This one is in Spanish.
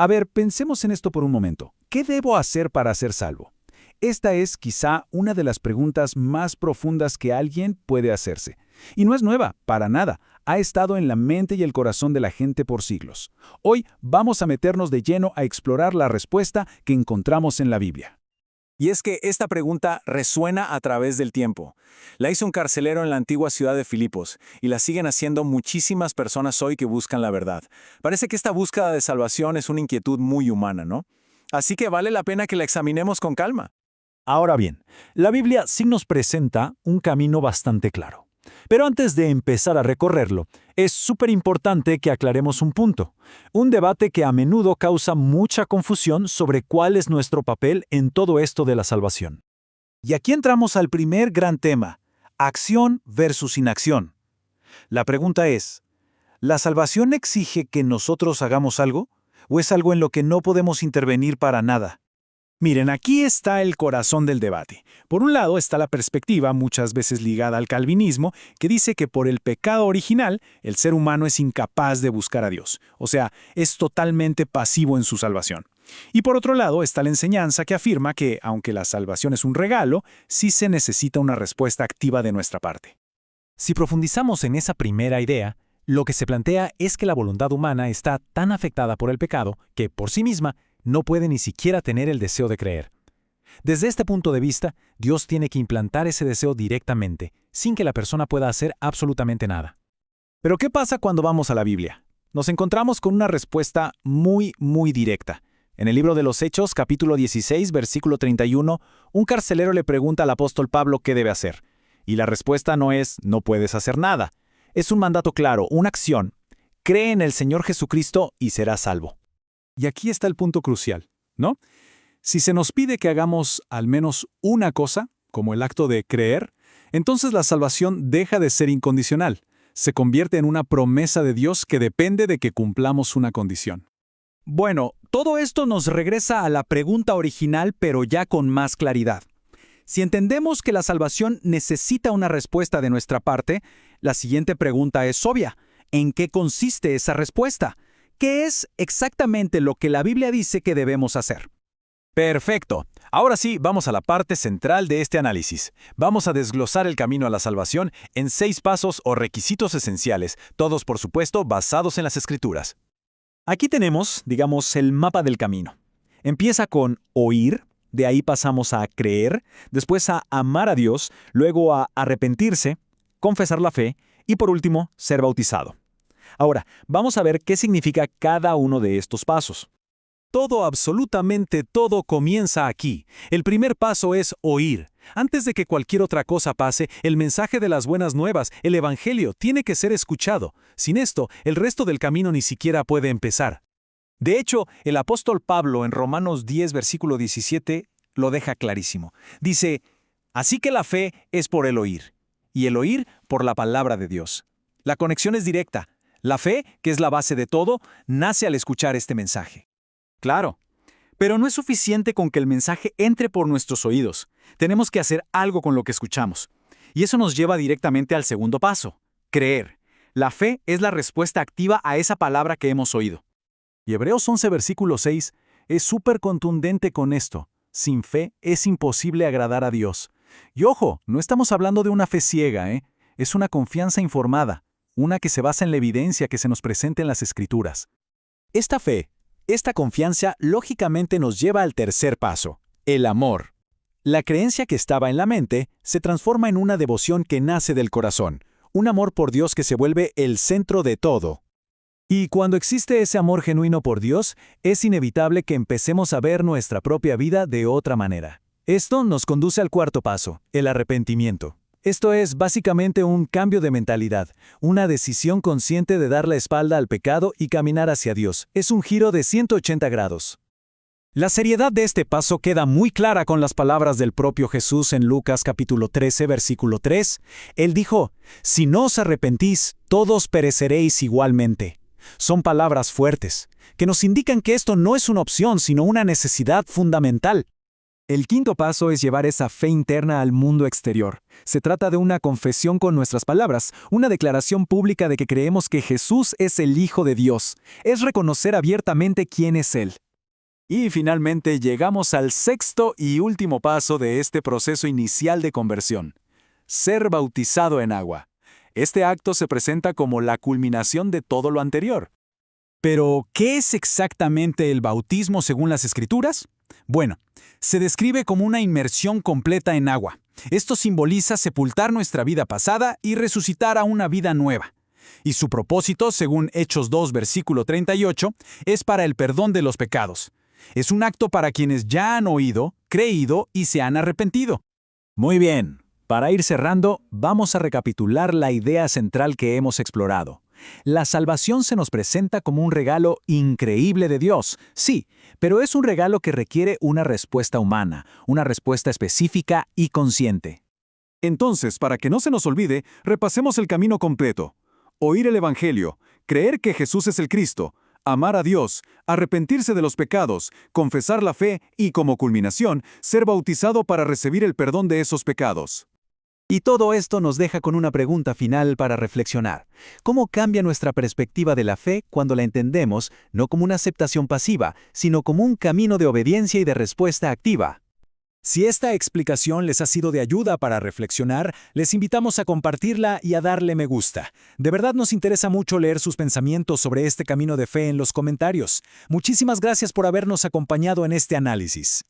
A ver, pensemos en esto por un momento. ¿Qué debo hacer para ser salvo? Esta es quizá una de las preguntas más profundas que alguien puede hacerse. Y no es nueva, para nada. Ha estado en la mente y el corazón de la gente por siglos. Hoy vamos a meternos de lleno a explorar la respuesta que encontramos en la Biblia. Y es que esta pregunta resuena a través del tiempo. La hizo un carcelero en la antigua ciudad de Filipos, y la siguen haciendo muchísimas personas hoy que buscan la verdad. Parece que esta búsqueda de salvación es una inquietud muy humana, ¿no? Así que vale la pena que la examinemos con calma. Ahora bien, la Biblia sí nos presenta un camino bastante claro. Pero antes de empezar a recorrerlo, es súper importante que aclaremos un punto, un debate que a menudo causa mucha confusión sobre cuál es nuestro papel en todo esto de la salvación. Y aquí entramos al primer gran tema, acción versus inacción. La pregunta es, ¿la salvación exige que nosotros hagamos algo? ¿O es algo en lo que no podemos intervenir para nada? Miren, aquí está el corazón del debate. Por un lado está la perspectiva, muchas veces ligada al calvinismo, que dice que por el pecado original, el ser humano es incapaz de buscar a Dios. O sea, es totalmente pasivo en su salvación. Y por otro lado está la enseñanza que afirma que, aunque la salvación es un regalo, sí se necesita una respuesta activa de nuestra parte. Si profundizamos en esa primera idea, lo que se plantea es que la voluntad humana está tan afectada por el pecado que, por sí misma, no puede ni siquiera tener el deseo de creer. Desde este punto de vista, Dios tiene que implantar ese deseo directamente, sin que la persona pueda hacer absolutamente nada. Pero ¿qué pasa cuando vamos a la Biblia? Nos encontramos con una respuesta muy directa. En el libro de los Hechos, capítulo 16, versículo 31, un carcelero le pregunta al apóstol Pablo qué debe hacer. Y la respuesta no es, no puedes hacer nada. Es un mandato claro, una acción. Cree en el Señor Jesucristo y serás salvo. Y aquí está el punto crucial, ¿no? Si se nos pide que hagamos al menos una cosa, como el acto de creer, entonces la salvación deja de ser incondicional. Se convierte en una promesa de Dios que depende de que cumplamos una condición. Bueno, todo esto nos regresa a la pregunta original, pero ya con más claridad. Si entendemos que la salvación necesita una respuesta de nuestra parte, la siguiente pregunta es obvia. ¿En qué consiste esa respuesta? ¿Qué es exactamente lo que la Biblia dice que debemos hacer? Perfecto. Ahora sí, vamos a la parte central de este análisis. Vamos a desglosar el camino a la salvación en 6 pasos o requisitos esenciales, todos por supuesto basados en las Escrituras. Aquí tenemos, digamos, el mapa del camino. Empieza con oír, de ahí pasamos a creer, después a amar a Dios, luego a arrepentirse, confesar la fe y por último, ser bautizado. Ahora, vamos a ver qué significa cada uno de estos pasos. Todo, absolutamente todo comienza aquí. El primer paso es oír. Antes de que cualquier otra cosa pase, el mensaje de las buenas nuevas, el Evangelio, tiene que ser escuchado. Sin esto, el resto del camino ni siquiera puede empezar. De hecho, el apóstol Pablo en Romanos 10, versículo 17, lo deja clarísimo. Dice, así que la fe es por el oír, y el oír por la palabra de Dios. La conexión es directa. La fe, que es la base de todo, nace al escuchar este mensaje. Claro, pero no es suficiente con que el mensaje entre por nuestros oídos. Tenemos que hacer algo con lo que escuchamos. Y eso nos lleva directamente al segundo paso, creer. La fe es la respuesta activa a esa palabra que hemos oído. Y Hebreos 11, versículo 6, es súper contundente con esto. Sin fe es imposible agradar a Dios. Y ojo, no estamos hablando de una fe ciega, ¿eh? Es una confianza informada. Una que se basa en la evidencia que se nos presenta en las Escrituras. Esta fe, esta confianza, lógicamente nos lleva al tercer paso, el amor. La creencia que estaba en la mente se transforma en una devoción que nace del corazón, un amor por Dios que se vuelve el centro de todo. Y cuando existe ese amor genuino por Dios, es inevitable que empecemos a ver nuestra propia vida de otra manera. Esto nos conduce al cuarto paso, el arrepentimiento. Esto es básicamente un cambio de mentalidad, una decisión consciente de dar la espalda al pecado y caminar hacia Dios. Es un giro de 180 grados. La seriedad de este paso queda muy clara con las palabras del propio Jesús en Lucas capítulo 13, versículo 3. Él dijo, «Si no os arrepentís, todos pereceréis igualmente». Son palabras fuertes, que nos indican que esto no es una opción, sino una necesidad fundamental. El quinto paso es llevar esa fe interna al mundo exterior. Se trata de una confesión con nuestras palabras, una declaración pública de que creemos que Jesús es el Hijo de Dios. Es reconocer abiertamente quién es Él. Y finalmente llegamos al sexto y último paso de este proceso inicial de conversión: ser bautizado en agua. Este acto se presenta como la culminación de todo lo anterior. Pero, ¿qué es exactamente el bautismo según las Escrituras? Bueno, se describe como una inmersión completa en agua. Esto simboliza sepultar nuestra vida pasada y resucitar a una vida nueva. Y su propósito, según Hechos 2, versículo 38, es para el perdón de los pecados. Es un acto para quienes ya han oído, creído y se han arrepentido. Muy bien. Para ir cerrando, vamos a recapitular la idea central que hemos explorado. La salvación se nos presenta como un regalo increíble de Dios, sí, pero es un regalo que requiere una respuesta humana, una respuesta específica y consciente. Entonces, para que no se nos olvide, repasemos el camino completo. Oír el Evangelio, creer que Jesús es el Cristo, amar a Dios, arrepentirse de los pecados, confesar la fe y, como culminación, ser bautizado para recibir el perdón de esos pecados. Y todo esto nos deja con una pregunta final para reflexionar. ¿Cómo cambia nuestra perspectiva de la fe cuando la entendemos no como una aceptación pasiva, sino como un camino de obediencia y de respuesta activa? Si esta explicación les ha sido de ayuda para reflexionar, les invitamos a compartirla y a darle me gusta. De verdad nos interesa mucho leer sus pensamientos sobre este camino de fe en los comentarios. Muchísimas gracias por habernos acompañado en este análisis.